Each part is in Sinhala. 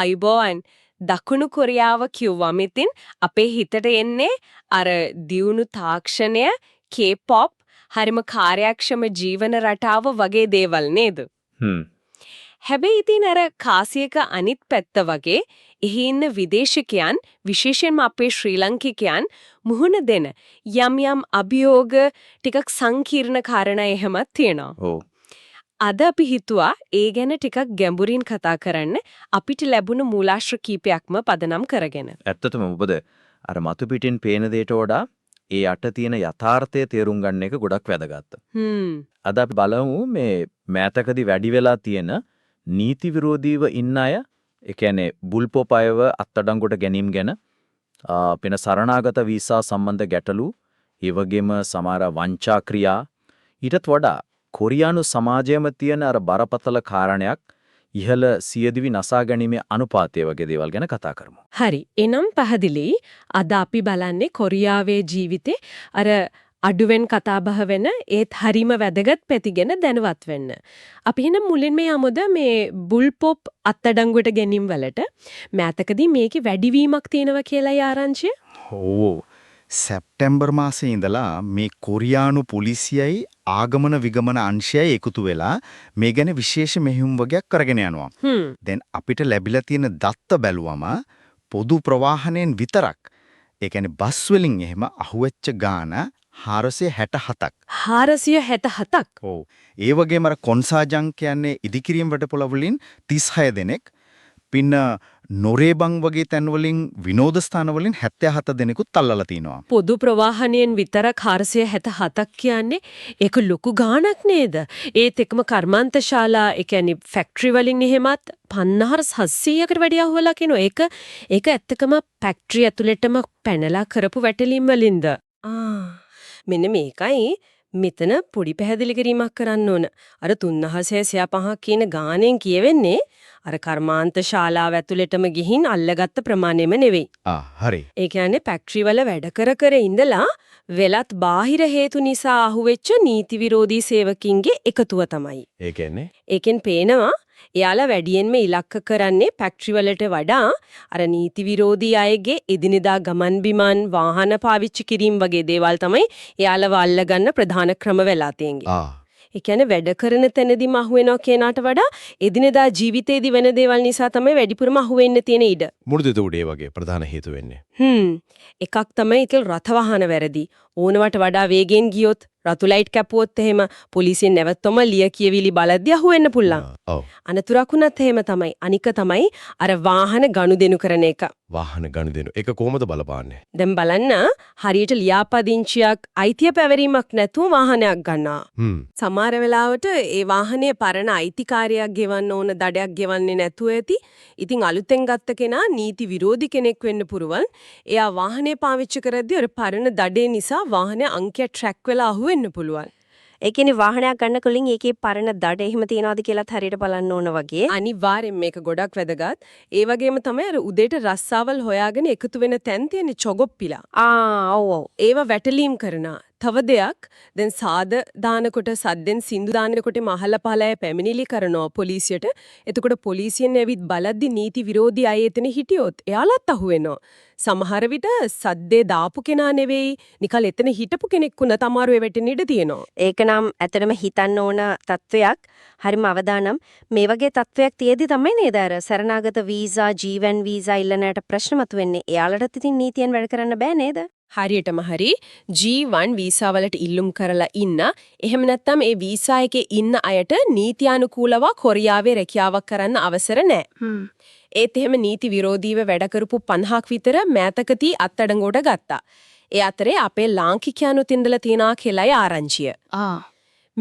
අයිබෝන් දකුණු කොරියාව කිව්වම ඉතින් අපේ හිතට එන්නේ අර දියුණු තාක්ෂණය, K-pop, හරිම කාර්යක්ෂම ජීවන රටාව වගේ දේවල් නේද? හැබැයි ඉතින් අර කාසියක අනිත් පැත්ත වගේ එහි ඉන්න විදේශිකයන් විශේෂයෙන්ම අපේ ශ්‍රී ලාංකිකයන් මුහුණ දෙන යම් යම් අභියෝග ටිකක් සංකීර්ණ කාරණා එහෙමත් තියෙනවා. අද අපි හිතුවා ඒ ගැන ටිකක් ගැඹුරින් කතා කරන්න අපිට ලැබුණු මූලාශ්‍ර කීපයක්ම පදනම් කරගෙන. ඇත්තටම ඔබද අර මතු පිටින් පේන දෙයට වඩා ඒ යට තියෙන යථාර්ථය තේරුම් ගන්න එක ගොඩක් වැදගත්. අද අපි බලමු මේ මෑතකදී වැඩි වෙලා තියෙන නීති විරෝධීව ඉන්න අය, ඒ කියන්නේ බුල්පොප් අයව අත්අඩංගුවට ගැනීම ගැන, වෙන සරණාගත වීසා සම්බන්ධ ගැටලු, ඒ වගේම සමහර වංචා ක්‍රියා, ඊටත් වඩා කොරියානු සමාජයේම තියෙන අර බරපතල කාරණයක් ඉහළ සියදිවි නසා ගැනීමේ අනුපාතය වගේ දේවල් ගැන කතා කරමු. හරි. එනම් පැහැදිලි අද අපි බලන්නේ කොරියාවේ ජීවිතේ අර අඩුවෙන් කතාබහ වෙන ඒත් හරිම වැදගත් පැති ගැන දැනුවත් වෙන්න. අපි එහෙනම් මුලින්ම යමුද මේ බුල්පොප් අත්අඩංගුවට ගැනීම වලට. මෑතකදී මේකේ වැඩිවීමක් තියෙනවා කියලා ආරංචිය. ඔව්. සැප්තැම්බර් මාසයේ ඉඳලා මේ කොරියානු පොලිසියයි ආගමන විගමන අංශයයි එකතු වෙලා මේ ගැන විශේෂ මෙහෙයුම් වගේක් කරගෙන යනවා. දැන් අපිට ලැබිලා තියෙන දත්ත බැලුවම පොදු ප්‍රවාහනයෙන් විතරක්, ඒ කියන්නේ බස් වලින් එහෙම අහුවෙච්ච ගාන 467ක්. 467ක්. ඔව්. ඒ වගේම අර කොන්සාජන් කියන්නේ ඉදිකිරීම වටපොළ වලින් 36 දෙනෙක්. පින්න නොරේබන් වගේ තැන් වලින් විනෝද ස්ථාන වලින් 77 දෙනෙකුත් අල්ලලා තිනවා. පොදු ප්‍රවාහනයෙන් විතරක් 467ක් කියන්නේ ඒක ලොකු ගාණක් නේද? ඒත් එකම කර්මාන්තශාලා, ඒ කියන්නේ ෆැක්ටරි වලින් එහෙමත් 5700කට වැඩි අහුවලා කියනවා. ඒක ඇත්තකම ෆැක්ටරි ඇතුළටම පැනලා කරපු වැටලීම් වලින්ද? මෙන්න මේකයි මෙතන පොඩි පැහැදිලි කිරීමක් කරන්න ඕන. අර 3665 කියන ගාණෙන් කියවෙන්නේ අර කර්මාන්ත ශාලාව ඇතුළටම ගිහින් අල්ලගත්ත ප්‍රමාණයම නෙවෙයි. හරි. ඒ කියන්නේ ෆැක්ටරි වල වැඩ කර ඉඳලා වෙලත් බාහිර හේතු නිසා අහුවෙච්ච නීති විරෝධී සේවකින්ගේ එකතුව තමයි. ඒ කියන්නේ ඒකෙන් පේනවා එයාලා වැඩියෙන්ම ඉලක්ක කරන්නේ ෆැක්ටරි වලට වඩා අර නීති විරෝධී අයගේ එදිනෙදා ගමන් බිමන් වාහන පාවිච්චි කිරීම වගේ දේවල් තමයි එයාලව අල්ලගන්න ප්‍රධාන ක්‍රම වෙලා තියෙන්නේ. ඒ කියන්නේ වැඩ කරන තැනදීම අහුවෙනවා කියනකට වඩා එදිනෙදා ජීවිතේදී වෙන දේවල් නිසා තමයි වැඩිපුරම අහුවෙන්න තියෙන ඉඩ. මුරුදු උඩේ වගේ ප්‍රධාන හේතු වෙන්නේ. එකක් තමයි ඉතින් රථ වාහන වැරදි. ඕනවට වඩා වේගෙන් ගියොත් රතු ලයිට් කැපුවොත් එහෙම පොලිසියෙන් නැවතම ලිය කියවිලි බලද්දී අහුවෙන්න පුළුවන්. අනතුරක් වුණත් එහෙම තමයි. අනික තමයි අර වාහන ගනුදෙනු කරන එක. වාහන ගනුදෙනු. ඒක කොහොමද බලපාන්නේ? දැන් බලන්න හරියට ලියාපදිංචියක් අයිතිය පැවරීමක් නැතුව වාහනයක් ගන්නවා. සමහර වෙලාවට ඒ වාහනේ පරණ අයිතිකාරයක් ගෙවන්න ඕන දඩයක් ගෙවන්නේ නැතුව ඇති. ඉතින් අලුතෙන් ගත්ත කෙනා නීති විරෝධී කෙනෙක් වෙන්න පුරුවන්. එයා වාහනේ පාවිච්චි කරද්දී අර පරණ දඩේ නිසා වාහනේ අංකය ට්‍රැක් වෙලා අහුවෙන්න පුළුවන්. ඒ කියන්නේ වාහනයක් ගන්න කලින් ඒකේ පරණ දඩ එහෙම තියනවාද කියලාත් හරියට බලන්න ඕන වගේ. අනිවාර්යෙන් මේක ගොඩක් වැදගත්. ඒ වගේම තමයි අර උදේට රස්සාවල් හොයාගෙන එකතු වෙන තැන් තියෙන චොගොප්පිලා. ඔව්. ඒව වැටලීම් කරනවා. තව දෙයක් දැන් සාද දානකොට සද්දෙන් සින්දු දානකොට මහල පහලය පැමිණිලි කරනවා පොලිසියට. එතකොට පොලිසියෙන් ඇවිත් බලද්දි නීති විරෝධී අය එතන හිටියොත් එයාලත් අහුවෙනවා. සමහර විට සද්දේ දාපු කෙනා නෙවෙයි නිකල් එතන හිටපු කෙනෙක් වුණත් අමාරුවේ වැටෙන්න ඉඩ තියෙනවා. ඒක නම් ඇත්තටම හිතන්න ඕන තත්වයක්. හරිම අවදානම්. මේ වගේ තත්වයක් තියෙදි තමයි නේද අර සරණාගත වීසා, G1 වීසා ඉල්ලනට ප්‍රශ්න මතුවෙන්නේ. එයාලටත් ඉතින් නීතියෙන් වැඩ කරන්න බෑ නේද? හරියටම හරි G1 වීසා වලට ඉල්ලුම් කරලා ඉන්න. එහෙම නැත්නම් ඒ වීසා එකේ ඉන්න අයට නීත්‍යානුකූලව කොරියාවේ රැකියාවක් කරන්න අවසර නැහැ. ඒත් එහෙම නීති විරෝධීව වැඩ කරපු 50ක් විතර මෑතකදී අත්අඩංගුවට ගත්තා. ඒ අතරේ අපේ ලාංකිකයන්ුත් ඉඳලා තියනා කියලායි ආරංචිය.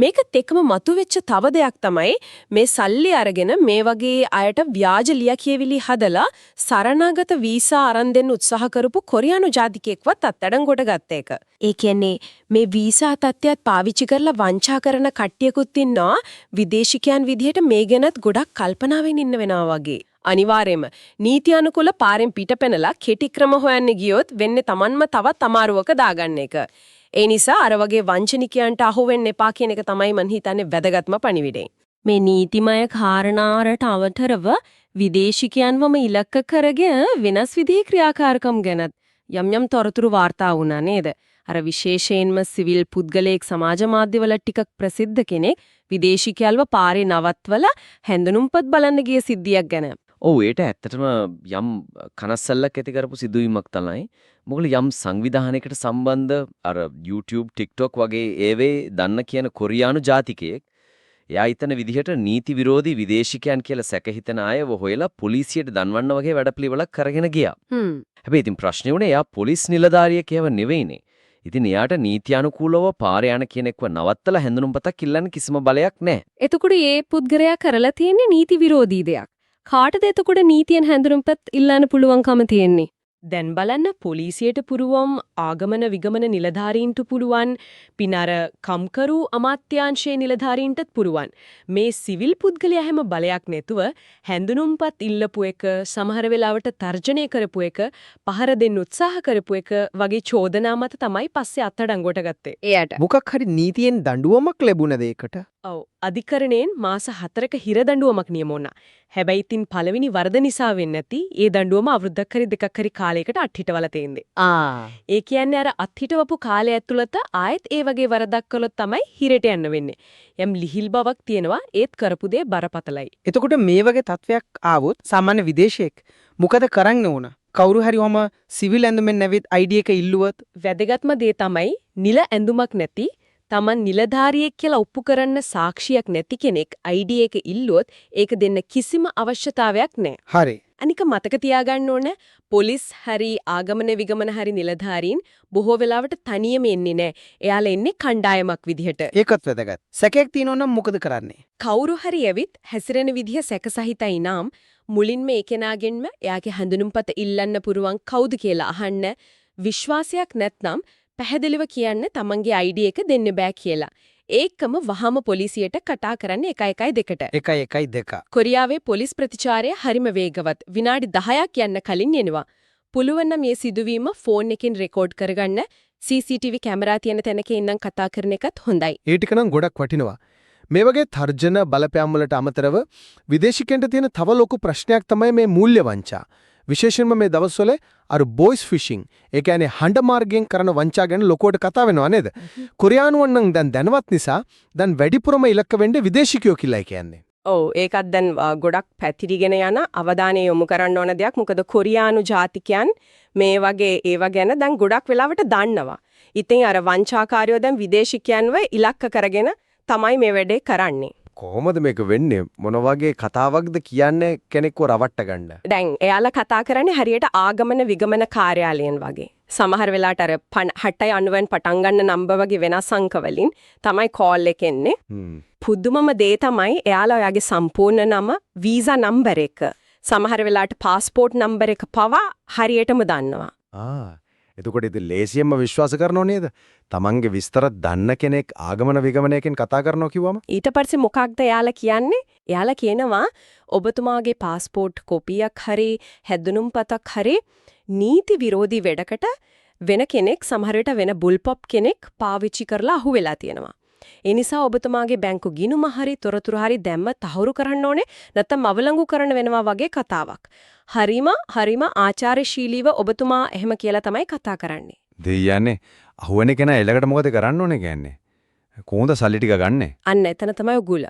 මේකත් එක්කම මතුවෙච්ච තව දෙයක් තමයි මේ සල්ලි අරගෙන මේ වගේ අයට ව්‍යාජ ලියකියවිලි හදලා සරණාගත වීසා අරන් දෙන්න උත්සාහ කරපු කොරියානු ජාතිකයෙක්වත් අත්අඩංගුවට ගත්ත එක. ඒ කියන්නේ මේ වීසා තත්ත්වයක් පාවිච්චි කරලා වංචා කරන කට්ටියකුත් ඉන්නවා. විදේශිකයන් විදිහට මේ ගැනත් ගොඩක් කල්පනාවෙන් ඉන්න වෙනවා වගේ. අනිවාර්යයෙන්ම නීති අනුකූල පාරෙන් පිටපැනලා කෙටි ක්‍රම හොයන්න ගියොත් වෙන්නේ Tamanම තවත් අමාරුවක දාගන්න එක. ඒ නිසා අර වගේ වංචනිකයන්ට අහු වෙන්න එපා කියන එක තමයි මං හිතන්නේ වැදගත්ම පණිවිඩය. මේ නීතිමය කාරණාවට අවතරව විදේශිකයන්වම ඉලක්ක කරගෙන වෙනස් විදිහේ ක්‍රියාකාරකම් ගැනත් යම් තොරතුරු වාර්තා වුණා නේද? අර විශේෂයෙන්ම සිවිල් පුද්ගලයෙක් සමාජ මාධ්‍යවල ටිකක් ප්‍රසිද්ධ කෙනෙක් විදේශිකයල්ව පාරේ නවත්වලා හැඳුනුම්පත් බලන්න ගිය සිද්ධියක් ගැන. ඔව් ඒට ඇත්තටම යම් කනස්සල්ලක් ඇති කරපු සිදුවීමක් තමයි. මොකද යම් සංවිධානයකට සම්බන්ධ අර YouTube TikTok වගේ ඒවේ දන්න කියන කොරියානු ජාතිකයෙක් එයා හිතන විදිහට නීති විරෝධී විදේශිකයන් කියලා සැකහිතන අයව හොයලා පොලිසියට දන්වන්න වගේ වැඩපිළිවෙලක් කරගෙන ගියා. හැබැයි ඉතින් ප්‍රශ්නේ උනේ එයා පොලිස් නිලධාරියෙක් ඒව නෙවෙයිනේ. ඉතින් එයාට නීත්‍යානුකූලව පාරේ යන කෙනෙක්ව නවත්තලා හැඳුනුම්පතක් ඉල්ලන්න කිසිම බලයක් නැහැ. එතකොට මේ පුද්ගලයා කරලා තියෙන්නේ නීති විරෝධී දෙයක්. කාටද එතකොට නීතියෙන් හැඳුනුම්පත් ඉල්ලන්න පුළුවන්කම තියෙන්නේ? දැන් බලන්න පොලිසියට පුරුවම් ආගමන විගමන නිලධාරීන්ට පුළුවන් පිනර කම්කරු අමාත්‍යාංශයේ නිලධාරීන්ටත් පුරුවන් මේ සිවිල් පුද්ගලයා හැම බලයක් නැතුව හැඳුනුම්පත් ඉල්ලපු එක සමහර වෙලාවට තර්ජනය කරපු එක පහර දෙන්න උත්සාහ කරපු එක වගේ චෝදනා මත තමයි පස්සේ අත්අඩංගුවට ගත්තේ. එයාට මොකක් හරි නීතියෙන් දඬුවමක් ලැබුණද ඒකට? ඔව් අධිකරණයෙන් මාස 4ක හිර දඬුවමක් නියම වුණා. හැබැයි ඉතින් පළවෙනි වරද නිසා වෙන්නේ නැති ඒ දඬුවම අවුරුද්දක් හරි දෙකක් හරි කාලයකට අත්හිටවල තේින්දේ. ඒ කියන්නේ අර අත්හිටවපු කාලය ඇතුළත ආයෙත් ඒ වගේ වරදක් කළොත් තමයි හිරට යන්න වෙන්නේ. යම් ලිහිල් බවක් තියෙනවා ඒත් කරපු දේ බරපතලයි. එතකොට මේ වගේ තත්වයක් ආවොත් සාමාන්‍ය විදේශියෙක් මොකද කරන්න ඕන? කවුරු හරි වම සිවිල් ඇඳුමෙන් නැවිත් ID එක ඉල්ලුවොත් වැදගත්ම දේ තමයි නිල ඇඳුමක් නැති තමන් නිලධාරියෙක් කියලා ඔප්පු කරන්න සාක්ෂියක් නැති කෙනෙක් ID එක ඉල්ලුවොත් ඒක දෙන්න කිසිම අවශ්‍යතාවයක් නැහැ. හරි. අනික මතක තියාගන්න ඕන පොලිස් හරි ආගමන විගමන හරි නිලධාරීන් බොහෝ වෙලාවට තනියම එන්නේ නැහැ. එයාලා එන්නේ කණ්ඩායමක් විදිහට. ඒකත් වැදගත්. සැකයක් තියෙනවා නම් මොකද කරන්නේ? කවුරු හරි ඇවිත් හැසිරෙන විදිහ සැකසහිතයි නම් මුලින්ම ඒ කෙනාගෙන්ම එයාගේ හැඳුනුම්පත ඉල්ලන්න පුරුවන් කවුද කියලා අහන්න. විශ්වාසයක් නැත්නම් පැහැදිලිව කියන්න තමන්ගේ ID එක දෙන්න බෑ කියලා. ඒකම වහම පොලිසියට කතා කරන්න 112ට. 112. කොරියාවේ පොලිස් ප්‍රතිචාරය හරිම වේගවත්. විනාඩි 10ක් යන්න කලින් එනවා. පුළුවන් නම් මේ සිදුවීම ෆෝන් එකෙන් රෙකෝඩ් කරගන්න CCTV කැමරා තියෙන තැනක ඉඳන් කතා කරන එකත් හොඳයි. ඒ ටික නම් ගොඩක් වටිනවා. මේ වගේ තර්ජන බලපෑම් වලට අමතරව විදේශිකයන්ට තියෙන තව ලොකු ප්‍රශ්නයක් තමයි මේ මූල්‍ය වංචා. විශේෂයෙන්ම මේ දවස්වල අර බොයිස් ෆිෂින් ඒ කියන්නේ හඬ මාර්ගයෙන් කරන වංචා ගැන ලොකුවට කතා වෙනවා නේද? කොරියානුවන් නම් දැන් දැනවත් නිසා දැන් වැඩිපුරම ඉලක්ක වෙන්නේ විදේශිකයෝ කියලා කියන්නේ. ඔව් ඒකත් දැන් ගොඩක් පැතිරිගෙන යන අවධානය යොමු කරන්න ඕන දෙයක්. මොකද කොරියානු ජාතිකයන් මේ වගේ ඒවා ගැන දැන් ගොඩක් වෙලාවට දන්නවා. ඉතින් අර වංචාකාරයෝ දැන් විදේශිකයන්ව ඉලක්ක කරගෙන තමයි මේ වැඩේ කරන්නේ. කොහොමද මේක වෙන්නේ? මොන වගේ කතාවක්ද කියන්නේ කෙනෙක්ව රවට්ට ගන්න? දැන් එයාලා කතා කරන්නේ හරියට ආගමන විගමන කාර්යාලයෙන් වගේ. සමහර වෙලාවට අර 69 පටන් ගන්න නම්බර් වගේ වෙනස් අංක වලින් තමයි කෝල් එක එන්නේ. පුදුමම දේ තමයි එයාලා ඔයාගේ සම්පූර්ණ නම, වීසා නම්බර් එක, සමහර වෙලාවට પાස්පෝර්ට් නම්බර් එක පවා හරියටම දන්නවා. එතකොට ඉතින් ලේසියෙන්ම විශ්වාස කරනව නේද? තමන්ගේ විස්තර දන්න කෙනෙක් ආගමන විගමනයකින් කතා කරනවා කිව්වම ඊට පස්සේ මොකක්ද එයාලා කියන්නේ? එයාලා කියනවා ඔබතුමාගේ પાස්පෝර්ට් කොපියක් හරි හැඳුනුම්පතක් හරි නීති විරෝධී වැඩකට වෙන කෙනෙක් සමහර විට වෙන බුල්පොප් කෙනෙක් පාවිච්චි කරලා අහුවෙලා තියෙනවා. ඒ නිසා ඔබතුමාගේ බැංකු ගිණුම හරි තොරතුරු හරි දැම්ම තහවුරු කරන්න ඕනේ නැත්නම් අවලංගු කරන්න වෙනවා වගේ කතාවක්. හරිම ආචාරශීලීව ඔබතුමා එහෙම කියලා තමයි කතා කරන්නේ. දෙයියන්නේ අහුවෙන කෙනා එලකට මොකද කරන්න ඕනේ කියන්නේ? කොහොමද සල්ලි ටික ගන්නෙ? අන්න එතන තමයි උගුල.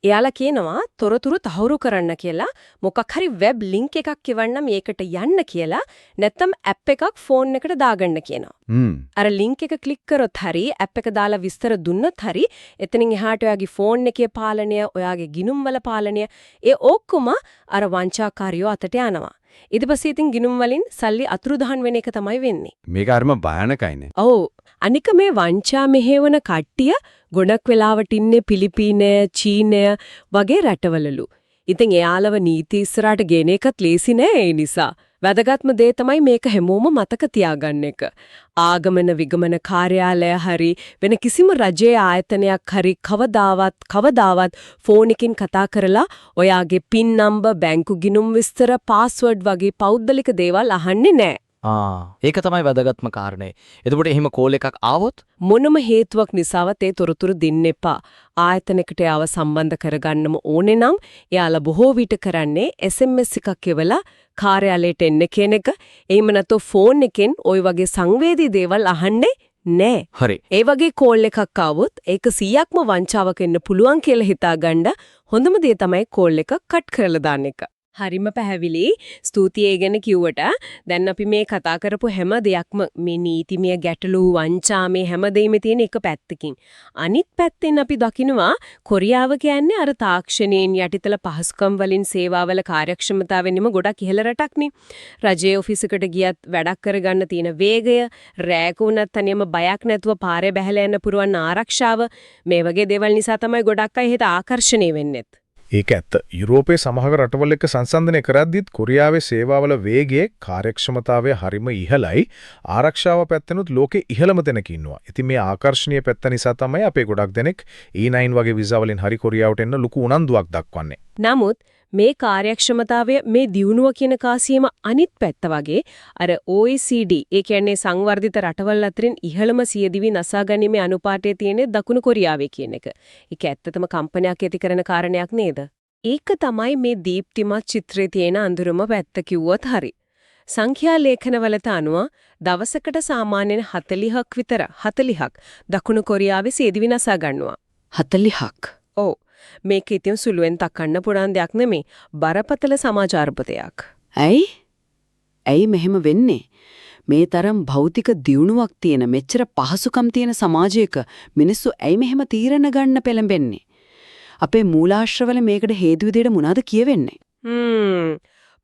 එයාලා කියනවා තොරතුරු තහවුරු කරන්න කියලා මොකක් හරි වෙබ් ලින්ක් එකක් එවන්න මේකට යන්න කියලා නැත්නම් ඇප් එකක් ෆෝන් එකට දාගන්න කියනවා. අර ලින්ක් එක ක්ලික් කරොත් හරි ඇප් එක දාලා විස්තර දුන්නත් හරි එතනින් එහාට ඔයාගේ ෆෝන් එකේ පාලනය, ඔයාගේ ගිණුම් වල පාලනය ඒ ඔක්කොම අර වංචාකාරයෝ අතට යනවා. ඊට පස්සේ ඉතින් ගිණුම් වලින් සල්ලි අතුරුදහන් වෙන එක තමයි වෙන්නේ. මේක හරිම භයානකයිනේ. ඔව්. අනික මේ වංචා මෙහෙවන කට්ටිය ගොඩක් වෙලාවට ඉන්නේ පිලිපීනය, චීනය වගේ රටවලලු. ඉතින් එයාලව නීති ඉස්සරහට ගෙන එකත් ලේසි නෑ ඒ නිසා. වැදගත්ම දේ තමයි මේක හැමෝම මතක තියාගන්න එක. ආගමන විගමන කාර්යාලය හරි වෙන කිසිම රජයේ ආයතනයක් හරි කවදාවත් ෆෝන් එකකින් කතා කරලා ඔයාගේ PIN නම්බර්, බැංකු ගිණුම් විස්තර, පාස්වර්ඩ් වගේ පෞද්ගලික දේවල් අහන්නේ නෑ. ඒක තමයි වැදගත්ම කාරණේ. එතකොට එහෙම කෝල් එකක් ආවොත් මොනම හේතුවක් නිසාවත් ඒ තොරතුරු දෙන්න එපා. ආයතනයකට ආව සම්බන්ධ කරගන්නම ඕනේ නම් එයාලා බොහෝ විට කරන්නේ SMS එකක් එවලා කාර්යාලයට එන්න කියන එක. එහෙම නැත්නම් ෆෝන් එකෙන් ওই වගේ සංවේදී දේවල් අහන්නේ නෑ. හරි. ඒ වගේ කෝල් එකක් ආවොත් ඒක 100ක්ම වංචාවක් වෙන්න පුළුවන් කියලා හිතාගන්න හොඳම දේ තමයි කෝල් එක කට් කරලා දාන්න එක. හරිම පැහැදිලි. ස්තුතියි ඒ ගැන කිව්වට දැන් අපි මේ කතා කරපු හැම දෙයක්ම මේ නීතිමය ගැටලු වංචා මේ හැම දෙයක්ම තියෙන එක පැත්තකින්. අනිත් පැත්තෙන් අපි දකිනවා කොරියාව කියන්නේ අර තාක්ෂණයෙන් යටිතල පහසුකම් වලින් සේවාවල කාර්යක්ෂමතාවෙන්ම ගොඩක් ඉහළ රටක්නේ. රජයේ ඔෆිස් එකට ගියත් වැඩක් කරගන්න තියෙන වේගය, රැක උනත් තනියම බයක් නැතුව පාරේ බැහැලා යන්න පුරවන ආරක්ෂාව මේ වගේ දේවල් නිසා තමයි ගොඩක් අය හිත ආකර්ෂණය වෙන්නේ. ඒක ඇත්ත. යුරෝපයේ සමහර රටවල් එක්ක සංසන්දනය කරද්දිත් කොරියාවේ සේවාවල වේගයේ කාර්යක්ෂමතාවය හරිම ඉහළයි. ආරක්ෂාව පැත්තෙනුත් ලෝකේ ඉහළම තැනක ඉන්නවා. ඉතින් මේ ආකර්ෂණීය පැත්ත නිසා තමයි අපේ ගොඩක් දෙනෙක් E9 වගේ වීසා වලින් හරි කොරියාවට එන්න ලොකු උනන්දුවක් දක්වන්නේ. නමුත් මේ කාර්යක්ෂමතාවය මේ දියුණුව කියන කාසියම අනිත් පැත්ත වගේ අර OECD ඒ කියන්නේ සංවර්ධිත රටවල් අතරින් ඉහළම සියදිවි නසා ගැනීමේ අනුපාතයේ තියෙන දකුණු කොරියාවේ කියන එක. ඒක ඇත්තටම කම්පනයක් ඇති කරන කාරණයක් නේද? ඒක තමයි මේ දීප්තිමත් චිත්‍රයේ තියෙන අඳුරම පැත්ත කිව්වොත් හරි. සංඛ්‍යා ලේඛනවලට අනුව දවසකට සාමාන්‍යයෙන් 40ක් විතර 40ක් දකුණු කොරියාවේ සියදිවි නසා ගන්නවා. 40ක්. ඔව්. මේක ඉතින් සුළුවෙන් තකන්න පුරාන් දෙයක් නෙමෙයි. බරපතල සමාජාර්බුදයක්. ඇයි මෙහෙම වෙන්නේ? මේ තරම් භෞතික දියුණුවක් තියෙන මෙච්චර පහසුකම් තියෙන සමාජයක මිනිස්සු ඇයි මෙහෙම තීරණ ගන්න පෙළඹෙන්නේ? අපේ මූලාශ්‍රවල මේකට හේතු විදියට මොනවද කියවෙන්නේ?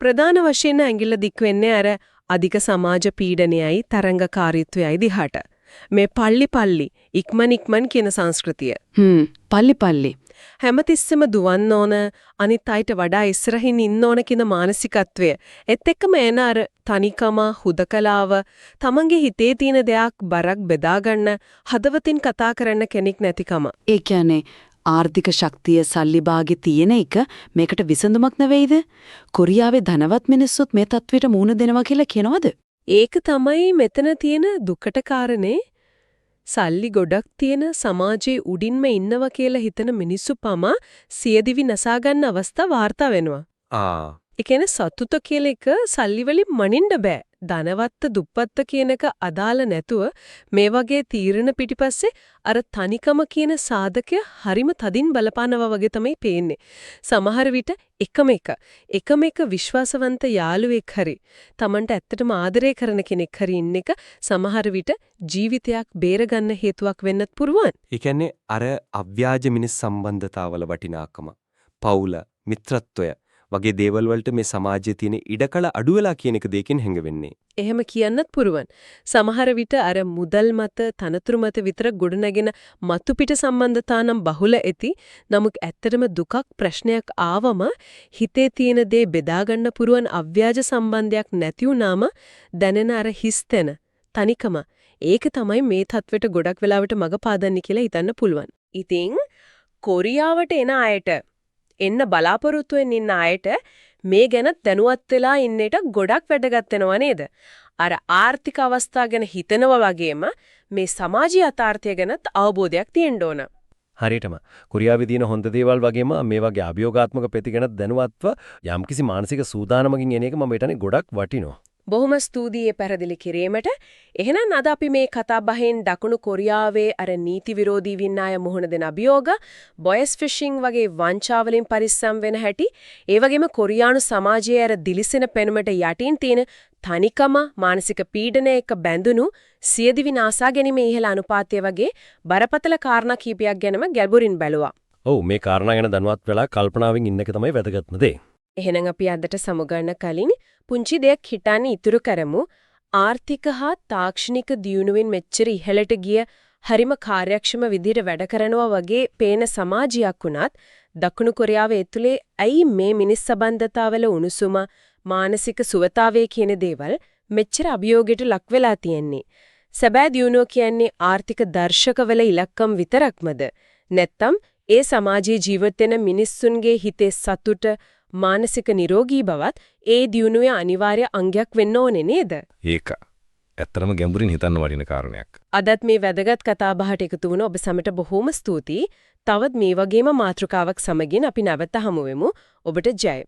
ප්‍රධාන වශයෙන් ඇඟිල්ල දික් වෙන්නේ අර අධික සමාජ පීඩනයයි තරංගකාරීත්වයයි දිහාට. මේ පල්ලි ඉක්මන් කියන සංස්කෘතිය. පල්ලි හැමතිස්සෙම දුවන්න ඕන අනිත් අයට වඩා ඉස්සරහින් ඉන්න ඕන කියන මානසිකත්වය. ඒත් එක්කම එන අර තනිකම හුදකලාව තමන්ගේ හිතේ තියෙන දෙයක් බරක් බෙදා ගන්න හදවතින් කතා කරන්න කෙනෙක් නැතිකම. ඒ කියන්නේ ආර්ථික ශක්තිය සල්ලි භාගෙ තියෙන එක මේකට විසඳුමක් නෙවෙයිද? කොරියාවේ ධනවත් මිනිස්සුත් මේ තත්ත්වයට මුහුණ දෙනවා කියලා කියනවද? ඒක තමයි මෙතන තියෙන දුකට කාරණේ. සල්ලි ගොඩක් තියෙන සමාජයේ උඩින්ම ඉන්නවා කියලා හිතන මිනිස්සු පමා සියදිවි නසා ගන්න අවස්ථා වාර්තා වෙනවා. ඒ කියන්නේ සතුට කියලා එක සල්ලි වලින් මනින්න බෑ. ධනවත්ත දුප්පත්ත කියන එක අදාළ නැතුව මේ වගේ තීරණ පිටිපස්සේ අර තනිකම කියන සාධකය හරිම තදින් බලපානවා වගේ තමයි පේන්නේ. සමහර විට එකම එක විශ්වාසවන්ත යාළුවෙක් හරි Tamanට ඇත්තටම ආදරය කරන කෙනෙක් හරි ඉන්න එක සමහර විට ජීවිතයක් බේරගන්න හේතුවක් වෙන්නත් පුරුවන්. ඒ කියන්නේ අර අව්‍යාජ මිනිස් සම්බන්ධතාවල වටිනාකම, පවුල, මිත්‍රත්වය වගේ දේවල් වලට මේ සමාජයේ තියෙන ඉඩකඩ අඩු වෙලා කියන එක දෙකෙන් හැංගෙන්නේ. එහෙම කියන්නත් පුරුවන්. සමහර විට අර මුදල් මත, තනතුරු මත විතර ගොඩනගෙන මතු පිට සම්බන්ධතා නම් බහුල ඇති. නමුත් ඇත්තටම දුකක් ප්‍රශ්නයක් ආවම හිතේ තියෙන දේ බෙදා ගන්න පුරුවන් අව්‍යාජ සම්බන්ධයක් නැති වුනාම දැනෙන අර හිස්තැන, තනිකම. ඒක තමයි මේ තත්වෙට ගොඩක් වෙලාවට මඟ පාදන්නේ කියලා හිතන්න පුළුවන්. ඉතින් කොරියාවට එන අයට එන්න බලාපොරොත්තු වෙන්න ඉන්න අයට මේ ගැන දැනුවත් වෙලා ඉන්නට ගොඩක් වැදගත් වෙනවා නේද? අර ආර්ථික අවස්ථාව ගැන හිතනවා වගේම මේ සමාජීය යථාර්ථය ගැනත් අවබෝධයක් තියෙන්න ඕන. හරියටම කොරියාවේ තියෙන හොඳ දේවල් වගේම මේ වගේ අභියෝගාත්මක පැති ගැන දැනුවත්ව යම්කිසි මානසික සූදානමකින් එන එක මම හිතන්නේ ගොඩක් වටිනවා. බොහොම ස්තුතියි පැහැදිලි කිරීමට. එහෙනම් අද අපි මේ කතා බහෙන් දකුණු කොරියාවේ අර නීති විරෝධී වින්නාය මුහුණ දෙන අභියෝග, බොයස් ෆිෂිං වගේ වංචාවලින් පරිස්සම් වෙන හැටි, ඒ වගේම කොරියානු සමාජයේ අර දිලිසෙන පෙනුමට යටින් තියෙන තනිකම, මානසික පීඩනය එක බැඳුණු සියදිවි නාසා ගැනීම ඉහළ අනුපාතය වගේ බරපතල කාරණා කීපයක් ගැනම ගැඹුරින් බැලුවා. ඔව් මේ කාරණා ගැන දැනුවත් වෙලා කල්පනාවෙන් ඉන්න එක තමයි වැදගත්ම දේ. එහෙනම් අපි අදට සමුගන්න කලින් පුංචි දෙයක් හිතන්න ඉතුරු කරමු. ආර්ථික හා තාක්ෂණික දියුණුවෙන් මෙච්චර ඉහළට ගිය හරිම කාර්යක්ෂම විදිහට වැඩ කරනවා වගේ පේන සමාජයක් වුණත් දකුණු කොරියාව ඇතුලේ ඇයි මේ මිනිස් සම්බන්ධතාවල උණුසුම, මානසික සුවතාවය කියන දේවල් මෙච්චර අභියෝගයට ලක් වෙලා තියෙන්නේ? සැබෑ දියුණුව කියන්නේ ආර්ථික දර්ශකවල ඉලක්කම් විතරක්මද? නැත්නම් ඒ සමාජයේ ජීවත් වෙන මිනිස්සුන්ගේ හිතේ සතුට, මානසික නිරෝගී බවත් ඒ දියුණුවේ අනිවාර්ය අංගයක් වෙන්න ඕනේ නේද? ඒක ඇත්තටම ගැඹුරින් හිතන්න වටින කාරණයක්. අදත් මේ වැදගත් කතාබහට එකතු වුණ ඔබ සැමට බොහෝම ස්තුතියි. තවත් මේ වගේම මාතෘකාවක් සමගින් අපි නැවත හමු වෙමු. ඔබට ජය.